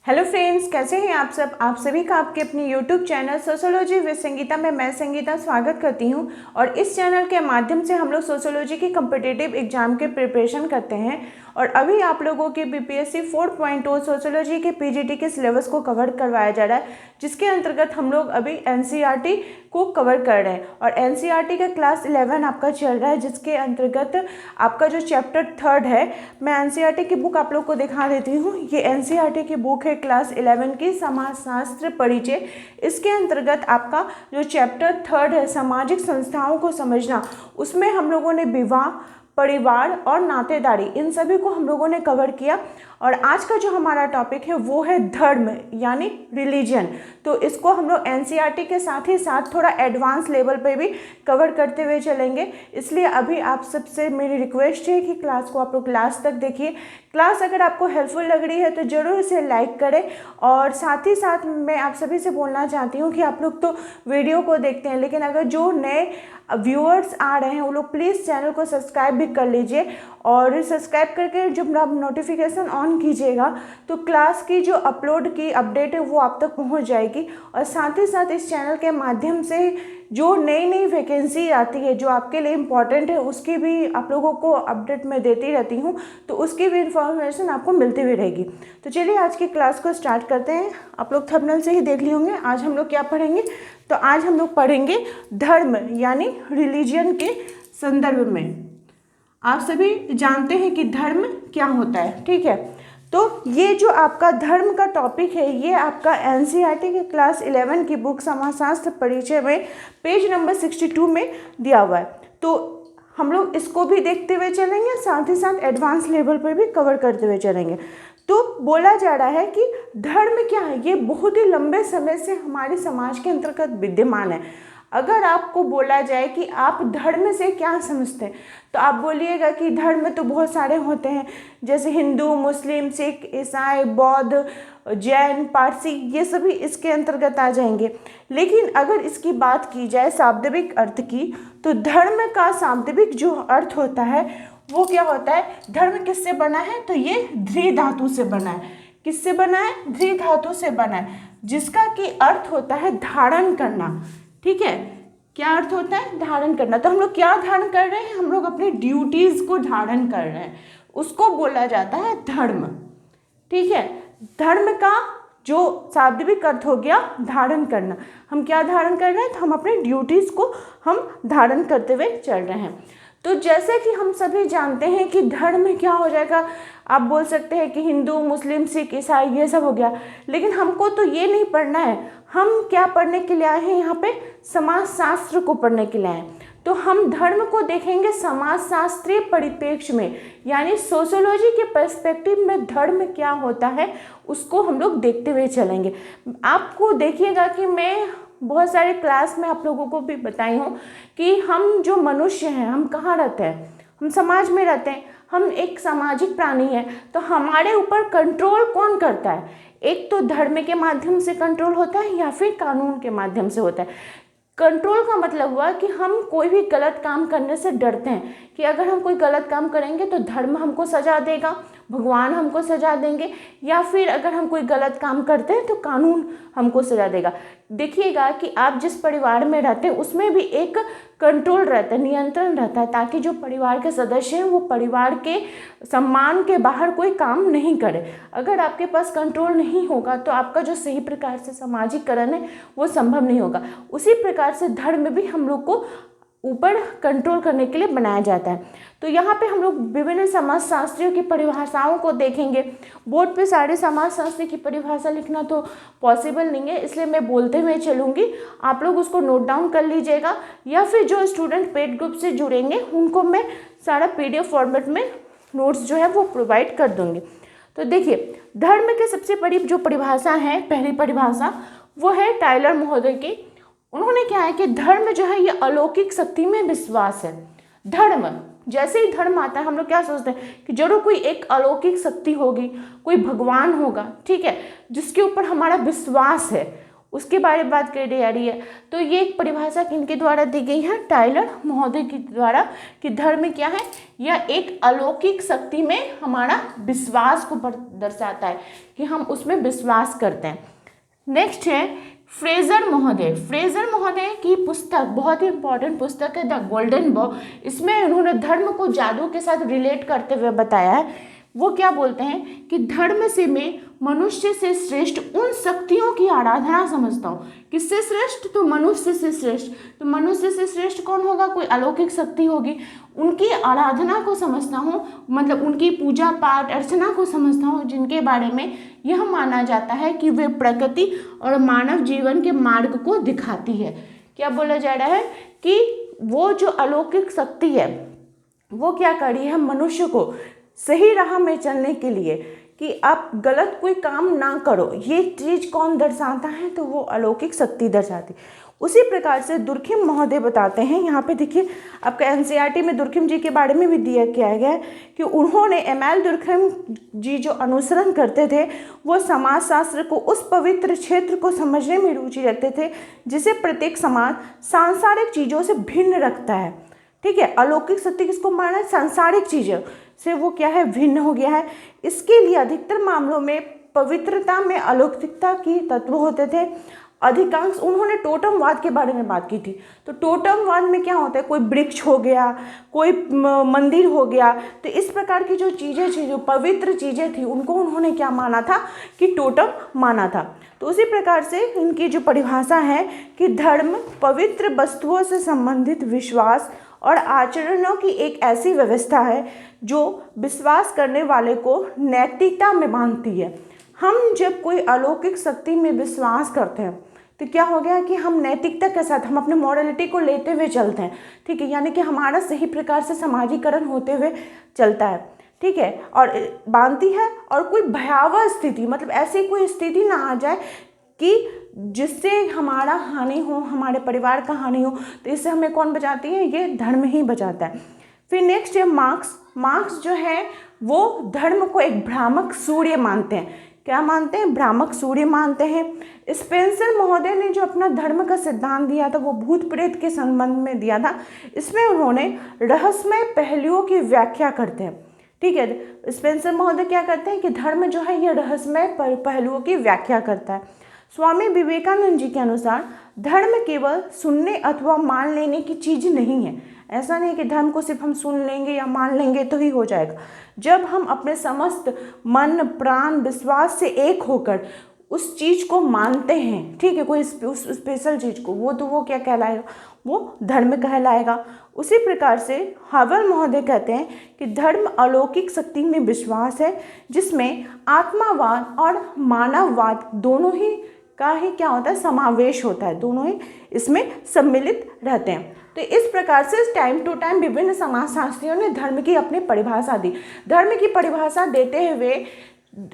Hello friends, कैसे हैं आप सब। आप सभी का आपके अपने YouTube channel sociology with Sangeeta में मैं संगीता स्वागत करती हूं। और इस चैनल के माध्यम से हम लोग सोशियोलॉजी की कम्पिटिटिव एग्जाम के प्रिपरेशन करते हैं। और अभी आप लोगों के बीपीएससी 4.0 सोशियोलॉजी के पीजीटी के सिलेबस को कवर करवाया जा रहा है, जिसके अंतर्गत हम लोग अभी एनसीईआरटी को कवर कर रहे हैं। और एनसीईआरटी का क्लास 11 आपका चल रहा है, जिसके अंतर्गत आपका जो चैप्टर 3 है, मैं एनसीईआरटी की बुक आप लोग को दिखा देती हूँ। ये एनसीईआरटी की बुक है क्लास 11 की समाजशास्त्र परिचय। इसके अंतर्गत आपका जो चैप्टर 3 है सामाजिक संस्थाओं को समझना, उसमें हम लोगों ने विवाह, परिवार और नातेदारी, इन सभी को हम लोगों ने कवर किया। और आज का जो हमारा टॉपिक है वो है धर्म यानी रिलीजन। तो इसको हम लोग एनसीईआरटी के साथ ही साथ थोड़ा एडवांस लेवल पे भी कवर करते हुए चलेंगे। इसलिए अभी आप सबसे मेरी रिक्वेस्ट है कि क्लास को आप लोग लास्ट तक देखिए। क्लास अगर आपको हेल्पफुल लग रही है तो ज़रूर इसे लाइक करें। और साथ ही साथ मैं आप सभी से बोलना चाहती हूँ कि आप लोग तो वीडियो को देखते हैं, लेकिन अगर जो नए व्यूअर्स आ रहे हैं वो लोग प्लीज़ चैनल को सब्सक्राइब भी कर लीजिए। और सब्सक्राइब करके जब आप नोटिफिकेशन ऑन कीजिएगा तो क्लास की जो अपलोड की अपडेट है वो आप तक पहुंच जाएगी। और साथ ही साथ इस चैनल के माध्यम से जो नई नई वैकेंसी आती है जो आपके लिए इम्पॉर्टेंट है, उसकी भी आप लोगों को अपडेट मैं देती रहती हूँ, तो उसकी भी इंफॉर्मेशन आपको मिलती हुई रहेगी। तो चलिए आज की क्लास को स्टार्ट करते हैं। आप लोग थंबनेल से ही देख लिए होंगे आज हम लोग क्या पढ़ेंगे। तो आज हम लोग पढ़ेंगे धर्म यानी रिलीजन के संदर्भ में। आप सभी जानते हैं कि धर्म क्या होता है, ठीक है। तो ये जो आपका धर्म का टॉपिक है ये आपका एनसीईआरटी के क्लास 11 की बुक समाजशास्त्र परिचय में पेज नंबर 62 में दिया हुआ है। तो हम लोग इसको भी देखते हुए चलेंगे, साथ ही साथ एडवांस लेवल पर भी कवर करते हुए चलेंगे। तो बोला जा रहा है कि धर्म क्या है, ये बहुत ही लंबे समय से हमारे समाज के अंतर्गत विद्यमान है। अगर आपको बोला जाए कि आप धर्म से क्या समझते हैं, तो आप बोलिएगा कि धर्म तो बहुत सारे होते हैं, जैसे हिंदू, मुस्लिम, सिख, ईसाई, बौद्ध, जैन, पारसी, ये सभी इसके अंतर्गत आ जाएंगे। लेकिन अगर इसकी बात की जाए शाब्दिक अर्थ की, तो धर्म का शाब्दिक जो अर्थ होता है वो क्या होता है। धर्म किससे बना है, तो ये ध्री धातु से बना है। किससे बना है, ध्री धातु से बना है, जिसका कि अर्थ होता है धारण करना, ठीक है। क्या अर्थ होता है, धारण करना। तो हम लोग क्या धारण कर रहे हैं, हम लोग अपनी ड्यूटीज को धारण कर रहे हैं, उसको बोला जाता है धर्म, ठीक है। धर्म का जो शाब्दिक अर्थ हो गया धारण करना। हम क्या धारण कर रहे हैं, तो हम अपने ड्यूटीज को हम धारण करते हुए चल रहे हैं। तो जैसे कि हम सभी जानते हैं कि धर्म क्या हो जाएगा, आप बोल सकते हैं कि हिंदू, मुस्लिम, सिख, ईसाई, ये सब हो गया। लेकिन हमको तो ये नहीं पढ़ना है। हम क्या पढ़ने के लिए आए हैं, यहाँ पे समाजशास्त्र को पढ़ने के लिए आए हैं। तो हम धर्म को देखेंगे समाजशास्त्रीय परिप्रेक्ष्य में, यानी सोशियोलॉजी के पर्सपेक्टिव में धर्म क्या होता है उसको हम लोग देखते हुए चलेंगे। आपको देखिएगा कि मैं बहुत सारे क्लास में आप लोगों को भी बताई हूँ कि हम जो मनुष्य हैं, हम कहाँ रहते हैं, हम समाज में रहते हैं। हम एक सामाजिक प्राणी हैं। तो हमारे ऊपर कंट्रोल कौन करता है, एक तो धर्म के माध्यम से कंट्रोल होता है या फिर कानून के माध्यम से होता है। कंट्रोल का मतलब हुआ कि हम कोई भी गलत काम करने से डरते हैं कि अगर हम कोई गलत काम करेंगे तो धर्म हमको सजा देगा, भगवान हमको सजा देंगे, या फिर अगर हम कोई गलत काम करते हैं तो कानून हमको सजा देगा। देखिएगा कि आप जिस परिवार में रहते हैं उसमें भी एक कंट्रोल रहता है, नियंत्रण रहता है, ताकि जो परिवार के सदस्य हैं वो परिवार के सम्मान के बाहर कोई काम नहीं करे। अगर आपके पास कंट्रोल नहीं होगा तो आपका जो सही प्रकार से सामाजिकरण है वो संभव नहीं होगा। उसी प्रकार से धर्म भी हम लोग को ऊपर कंट्रोल करने के लिए बनाया जाता है। तो यहाँ पे हम लोग विभिन्न समाजशास्त्रियों की परिभाषाओं को देखेंगे। बोर्ड पे सारे समाजशास्त्री की परिभाषा लिखना तो पॉसिबल नहीं है, इसलिए मैं बोलते हुए चलूँगी, आप लोग उसको नोट डाउन कर लीजिएगा, या फिर जो स्टूडेंट पेड ग्रुप से जुड़ेंगे उनको मैं सारा PDF फॉर्मेट में नोट्स जो है वो प्रोवाइड कर दूँगी। तो देखिए, धर्म के सबसे बड़ी जो परिभाषा है, पहली परिभाषा वो है टाइलर महोदय की। उन्होंने क्या है कि धर्म जो है ये अलौकिक शक्ति में विश्वास है। धर्म, जैसे ही धर्म आता है हम लोग क्या सोचते हैं कि जरूर कोई एक अलौकिक शक्ति होगी, कोई भगवान होगा, ठीक है, जिसके ऊपर हमारा विश्वास है, उसके बारे में बात कर जा रही है। तो ये एक परिभाषा किनके द्वारा दी गई है, टायलर महोदय के द्वारा, कि धर्म क्या है, यह एक अलौकिक शक्ति में हमारा विश्वास को दर्शाता है कि हम उसमें विश्वास करते हैं। नेक्स्ट है फ्रेजर महोदय। फ्रेजर महोदय की पुस्तक बहुत ही इंपॉर्टेंट पुस्तक है, द गोल्डन बॉ। इसमें उन्होंने धर्म को जादू के साथ रिलेट करते हुए बताया है। वो क्या बोलते हैं कि धर्म से मैं मनुष्य से श्रेष्ठ उन शक्तियों की आराधना समझता हूँ। किससे श्रेष्ठ, तो मनुष्य से श्रेष्ठ। तो मनुष्य से श्रेष्ठ कौन होगा, कोई अलौकिक शक्ति होगी, उनकी आराधना को समझता हूँ, मतलब उनकी पूजा पाठ अर्चना को समझता हूँ, जिनके बारे में यह माना जाता है कि वे प्रकृति और मानव जीवन के मार्ग को दिखाती है। क्या बोला जा रहा है कि वो जो अलौकिक शक्ति है वो क्या कर रही है, मनुष्य को सही राह में चलने के लिए, कि आप गलत कोई काम ना करो, ये चीज़ कौन दर्शाता है, तो वो अलौकिक शक्ति दर्शाती। उसी प्रकार से दुर्खिम महोदय बताते हैं, यहाँ पे देखिए आपका एनसीईआरटी में दुर्खिम जी के बारे में भी दिया किया गया है कि उन्होंने एमएल दुर्खिम जी जो अनुसरण करते थे वो समाजशास्त्र को, उस पवित्र क्षेत्र को समझने में रुचि रखते थे जिसे प्रत्येक समाज सांसारिक चीज़ों से भिन्न रखता है। ठीक है, अलौकिक शक्ति किसको माना है, सांसारिक चीज़ों से वो क्या है, भिन्न हो गया है। इसके लिए अधिकतर मामलों में पवित्रता में अलौकिकता की तत्व होते थे। अधिकांश, उन्होंने टोटमवाद के बारे में बात की थी। तो टोटमवाद में क्या होता है, कोई वृक्ष हो गया, कोई मंदिर हो गया, तो इस प्रकार की जो चीज़ें थी, जो पवित्र चीज़ें थी, उनको उन्होंने क्या माना था कि टोटम माना था। तो उसी प्रकार से इनकी जो परिभाषा है कि धर्म पवित्र वस्तुओं से संबंधित विश्वास और आचरणों की एक ऐसी व्यवस्था है जो विश्वास करने वाले को नैतिकता में बांधती है। हम जब कोई अलौकिक शक्ति में विश्वास करते हैं तो क्या हो गया कि हम नैतिकता के साथ हम अपने मॉरलिटी को लेते हुए चलते हैं। ठीक है, यानी कि हमारा सही प्रकार से समाजीकरण होते हुए चलता है। ठीक है, और बांधती है, और कोई भयावह स्थिति, मतलब ऐसी कोई स्थिति ना आ जाए कि जिससे हमारा हानि हो, हमारे परिवार का हानि हो, तो इससे हमें कौन बचाती है, ये धर्म ही बचाता है। फिर नेक्स्ट है मार्क्स। मार्क्स जो है वो धर्म को एक भ्रामक सूर्य मानते हैं। क्या मानते हैं, भ्रामक सूर्य मानते हैं। स्पेंसर महोदय ने जो अपना धर्म का सिद्धांत दिया था वो भूत प्रेत के संबंध में दिया था। इसमें उन्होंने रहस्यमय पहलुओं की व्याख्या करते हैं। ठीक है, स्पेंसर महोदय क्या करते हैं कि धर्म जो है यह रहस्यमय पहलुओं की व्याख्या करता है। स्वामी विवेकानंद जी के अनुसार धर्म केवल सुनने अथवा मान लेने की चीज़ नहीं है। ऐसा नहीं कि धर्म को सिर्फ हम सुन लेंगे या मान लेंगे तो ही हो जाएगा। जब हम अपने समस्त मन प्राण विश्वास से एक होकर उस चीज़ को मानते हैं, ठीक है, कोई उस स्पेशल चीज़ को, वो क्या कहलाएगा, वो धर्म कहलाएगा। उसी प्रकार से हावल महोदय कहते हैं कि धर्म अलौकिक शक्ति में विश्वास है जिसमें आत्मावाद और मानववाद दोनों ही का ही क्या होता है, समावेश होता है, दोनों ही इसमें सम्मिलित रहते हैं। तो इस प्रकार से टाइम टू टाइम विभिन्न समाजशास्त्रियों ने धर्म की अपनी परिभाषा दी। धर्म की परिभाषा देते हुए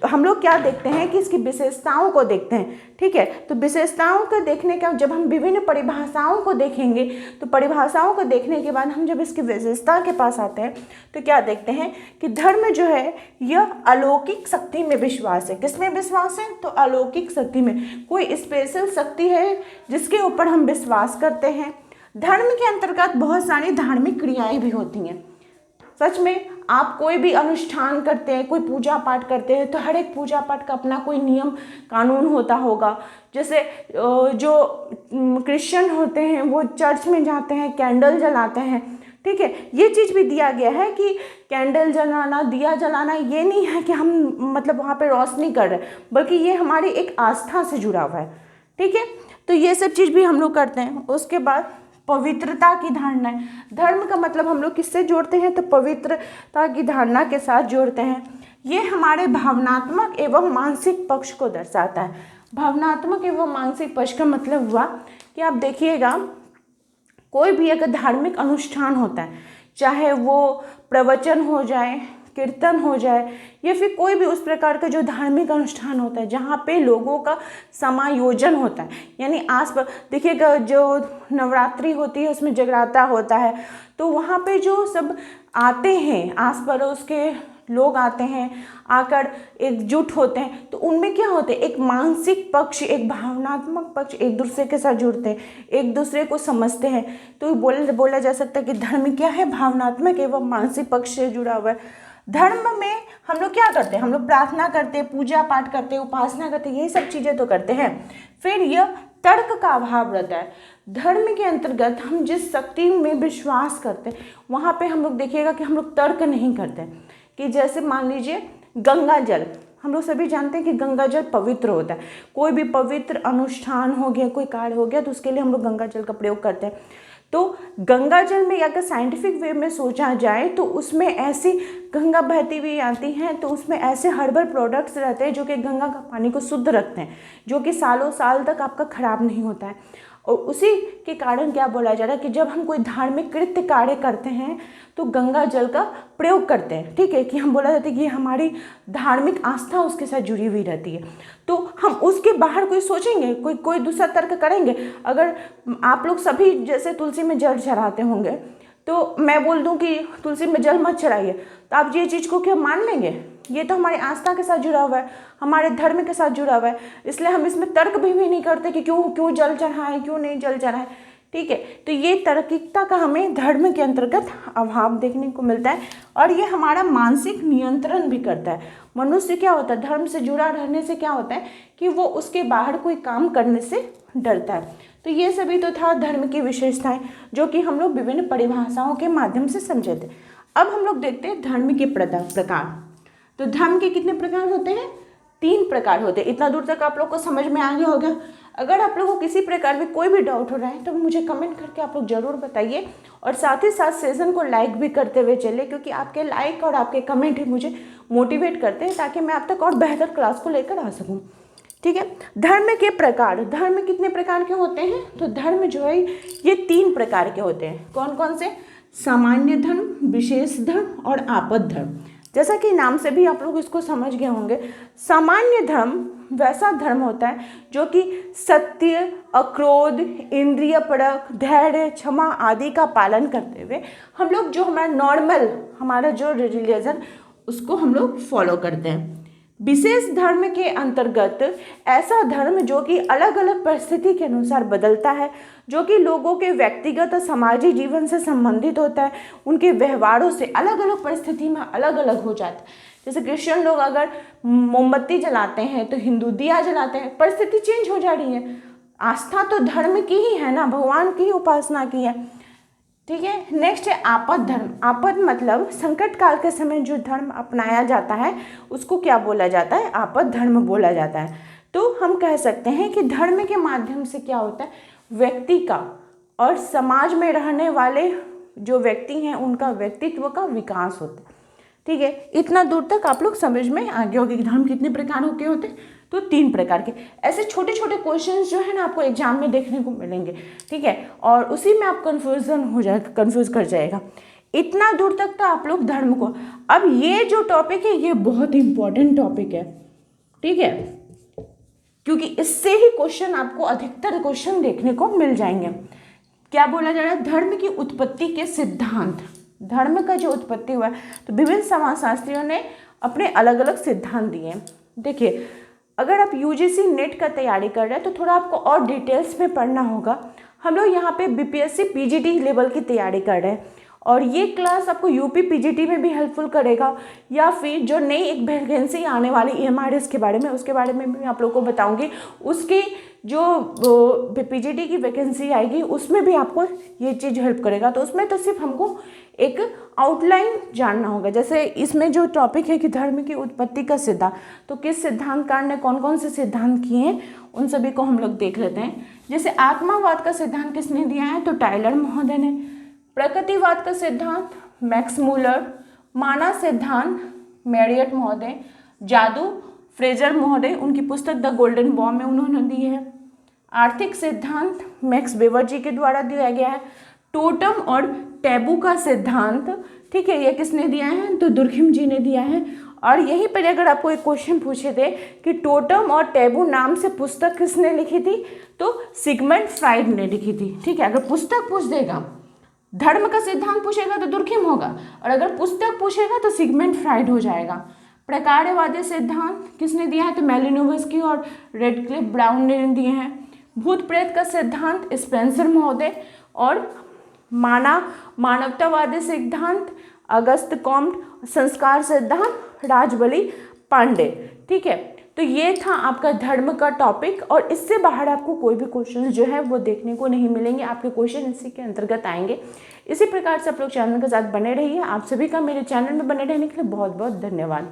हम लोग क्या देखते हैं कि इसकी विशेषताओं को देखते हैं। ठीक है, तो विशेषताओं को देखने का, जब हम विभिन्न परिभाषाओं को देखेंगे तो परिभाषाओं को देखने के बाद हम जब इसकी विशेषता के पास आते हैं तो क्या देखते हैं कि धर्म जो है यह अलौकिक शक्ति में विश्वास है। किसमें विश्वास है, तो अलौकिक शक्ति में। कोई स्पेशल शक्ति है जिसके ऊपर हम विश्वास करते हैं। धर्म के अंतर्गत बहुत सारी धार्मिक क्रियाएं भी होती हैं। सच में आप कोई भी अनुष्ठान करते हैं, कोई पूजा पाठ करते हैं, तो हर एक पूजा पाठ का अपना कोई नियम कानून होता होगा। जैसे जो क्रिश्चियन होते हैं वो चर्च में जाते हैं, कैंडल जलाते हैं। ठीक है, ये चीज़ भी दिया गया है कि कैंडल जलाना, दिया जलाना, ये नहीं है कि हम मतलब वहाँ पे रोशनी कर रहे हैं, बल्कि ये हमारी एक आस्था से जुड़ा हुआ है। ठीक है, तो ये सब चीज़ भी हम लोग करते हैं। उसके बाद पवित्रता की धारणा है। धर्म का मतलब हम लोग किससे जोड़ते हैं, तो पवित्रता की धारणा के साथ जोड़ते हैं। ये हमारे भावनात्मक एवं मानसिक पक्ष को दर्शाता है। भावनात्मक एवं मानसिक पक्ष का मतलब हुआ कि आप देखिएगा कोई भी अगर धार्मिक अनुष्ठान होता है, चाहे वो प्रवचन हो जाए, कीर्तन हो जाए, या फिर कोई भी उस प्रकार का जो धार्मिक अनुष्ठान होता है जहाँ पे लोगों का समायोजन होता है, यानी देखिएगा जो नवरात्रि होती है उसमें जगराता होता है, तो वहाँ पे जो सब आते हैं, आस पड़ोस के लोग आते हैं, आकर एकजुट होते हैं, तो उनमें क्या होता है, एक मानसिक पक्ष, एक भावनात्मक पक्ष एक दूसरे के साथ जुड़ते हैं, एक दूसरे को समझते हैं। तो बोला जा सकता है कि धर्म क्या है, भावनात्मक एवं मानसिक पक्ष से जुड़ा हुआ है। धर्म में हम लोग क्या करते हैं, हम लोग प्रार्थना करते हैं, पूजा पाठ करते हैं, उपासना करते हैं, यही सब चीज़ें तो करते हैं। फिर यह तर्क का अभाव रहता है। धर्म के अंतर्गत हम जिस शक्ति में विश्वास करते हैं वहाँ पे हम लोग देखिएगा कि हम लोग तर्क नहीं करते। कि जैसे मान लीजिए गंगा जल, हम लोग सभी जानते हैं कि गंगा जल पवित्र होता है। कोई भी पवित्र अनुष्ठान हो गया, कोई कार्य हो गया, तो उसके लिए हम लोग गंगा जल का प्रयोग करते हैं। तो गंगा जल में अगर साइंटिफिक वे में सोचा जाए तो उसमें ऐसी गंगा बहती हुई आती हैं, तो उसमें ऐसे हर्बल प्रोडक्ट्स रहते हैं जो कि गंगा का पानी को शुद्ध रखते हैं, जो कि सालों साल तक आपका खराब नहीं होता है। और उसी के कारण क्या बोला जा रहा है कि जब हम कोई धार्मिक कृत्य कार्य करते हैं तो गंगा जल का प्रयोग करते हैं। ठीक है, कि हम बोला जाता है कि हमारी धार्मिक आस्था उसके साथ जुड़ी हुई रहती है। तो हम उसके बाहर कोई सोचेंगे, कोई दूसरा तर्क करेंगे। अगर आप लोग सभी जैसे तुलसी में जल चढ़ाते होंगे, तो मैं बोल दूं कि तुलसी में जल मत चढ़ाइए, तो आप ये चीज़ को क्या मान लेंगे? ये तो हमारी आस्था के साथ जुड़ा हुआ है, हमारे धर्म के साथ जुड़ा हुआ है, इसलिए हम इसमें तर्क भी नहीं करते कि क्यों जल चढ़ाएं, क्यों नहीं जल चढ़ाएं। ठीक है, तो ये तार्किकता का हमें धर्म के अंतर्गत अभाव देखने को मिलता है, और ये हमारा मानसिक नियंत्रण भी करता है। मनुष्य क्या होता है, धर्म से जुड़ा रहने से क्या होता है कि वो उसके बाहर कोई काम करने से डरता है। तो ये सभी तो था धर्म की विशेषताएं, जो कि हम लोग विभिन्न परिभाषाओं के माध्यम से समझे थे। अब हम लोग देखते हैं धर्म के प्रकार। तो धर्म के कितने प्रकार होते हैं? 3 प्रकार होते हैं। इतना दूर तक आप लोग को समझ में आ गया होगा। अगर आप लोगों को किसी प्रकार में कोई भी डाउट हो रहा है तो मुझे कमेंट करके आप लोग जरूर बताइए, और साथ ही साथ सेशन को लाइक भी करते हुए चले, क्योंकि आपके लाइक और आपके कमेंट ही मुझे मोटिवेट करते हैं ताकि मैं आप तक और बेहतर क्लास को लेकर आ सकूँ। ठीक है, धर्म के प्रकार। धर्म कितने प्रकार के होते हैं? तो धर्म जो है ये 3 प्रकार के होते हैं। कौन कौन से? सामान्य धर्म, विशेष धर्म और आपद धर्म। जैसा कि नाम से भी आप लोग इसको समझ गए होंगे। सामान्य धर्म वैसा धर्म होता है जो कि सत्य, अक्रोध, इंद्रिय परक, धैर्य, क्षमा आदि का पालन करते हुए हम लोग जो हमारा नॉर्मल, हमारा जो रिलीजन, उसको हम लोग फॉलो करते हैं। विशेष धर्म के अंतर्गत ऐसा धर्म जो कि अलग अलग परिस्थिति के अनुसार बदलता है, जो कि लोगों के व्यक्तिगत और सामाजिक जीवन से संबंधित होता है, उनके व्यवहारों से अलग अलग परिस्थिति में अलग अलग हो जाता है। जैसे क्रिश्चियन लोग अगर मोमबत्ती जलाते हैं तो हिंदू दिया जलाते हैं, परिस्थिति चेंज हो जा रही है। आस्था तो धर्म की ही है ना, भगवान की ही उपासना की है। ठीक है, नेक्स्ट है आपद धर्म। आपद मतलब संकट काल के समय जो धर्म अपनाया जाता है उसको क्या बोला जाता है? आपद धर्म बोला जाता है। तो हम कह सकते हैं कि धर्म के माध्यम से क्या होता है, व्यक्ति का और समाज में रहने वाले जो व्यक्ति हैं उनका व्यक्तित्व का विकास होता है। ठीक है, इतना दूर तक आप लोग समझ में आ गए होंगे कि धर्म कितने प्रकार के होते हैं? तो 3 प्रकार के। ऐसे छोटे छोटे क्वेश्चंस जो है ना आपको एग्जाम में देखने को मिलेंगे। ठीक है, और उसी में आप कंफ्यूज कर जाएगा। इतना दूर तक तो आप लोग धर्म को। अब ये जो टॉपिक है ये बहुत इंपॉर्टेंट टॉपिक है। ठीक है, क्योंकि इससे ही क्वेश्चन आपको अधिकतर क्वेश्चन देखने को मिल जाएंगे। क्या बोला जा रहा है? धर्म की उत्पत्ति के सिद्धांत। धर्म का जो उत्पत्ति हुआ है तो विभिन्न समाजशास्त्रियों ने अपने अलग अलग सिद्धांत दिए। देखिए, अगर आप यूजीसी नेट का तैयारी कर रहे हैं तो थोड़ा आपको और डिटेल्स में पढ़ना होगा। हम लोग यहाँ पे बीपीएससी पीजीटी लेवल की तैयारी कर रहे हैं, और ये क्लास आपको यूपी पीजीटी में भी हेल्पफुल करेगा, या फिर जो नई एक वैकेंसी आने वाली ईएमआरएस के बारे में, उसके बारे में भी आप लोगों को बताऊंगी। उसकी जो पीजीटी की वैकेंसी आएगी उसमें भी आपको ये चीज़ हेल्प करेगा। तो उसमें तो सिर्फ हमको एक आउटलाइन जानना होगा। जैसे इसमें जो टॉपिक है कि धर्म की उत्पत्ति का सिद्धांत, तो किस सिद्धांतकार ने कौन कौन से सिद्धांत किए हैं उन सभी को हम लोग देख लेते हैं। जैसे आत्मावाद का सिद्धांत किसने दिया है? तो टाइलर महोदय ने। प्रकृतिवाद का सिद्धांत मैक्स मूलर। मानव सिद्धांत मैरियट महोदय। जादू फ्रेजर महोदय, उनकी पुस्तक द गोल्डन बॉम्ब में उन्होंने दी है। आर्थिक सिद्धांत मैक्स वेबर जी के द्वारा दिया गया है। टोटम और टैबू का सिद्धांत, ठीक है, ये किसने दिया है? तो दुर्खिम जी ने दिया है। और यहीं पर अगर आपको एक क्वेश्चन पूछे थे कि टोटम और टैबू नाम से पुस्तक किसने लिखी थी, तो सिगमंड फ्राइड ने लिखी थी। ठीक है, अगर पुस्तक पूछ देगा धर्म का सिद्धांत पूछेगा तो दुर्खिम होगा, और अगर पुस्तक पूछेगा तो सिगमंड फ्राइड हो जाएगा। प्रकार्यवादी सिद्धांत किसने दिया है? तो मेलिनोवस्की और रेडक्लिफ ब्राउन ने दिए हैं। भूत प्रेत का सिद्धांत स्पेंसर महोदय, और मानवतावादी सिद्धांत अगस्त कॉम्ट, संस्कार सिद्धांत राजबली पांडे। ठीक है, तो ये था आपका धर्म का टॉपिक, और इससे बाहर आपको कोई भी क्वेश्चन जो है वो देखने को नहीं मिलेंगे, आपके क्वेश्चन इसी के अंतर्गत आएंगे। इसी प्रकार से आप लोग चैनल के साथ बने रहिए। आप सभी का मेरे चैनल में बने रहने के लिए बहुत बहुत धन्यवाद।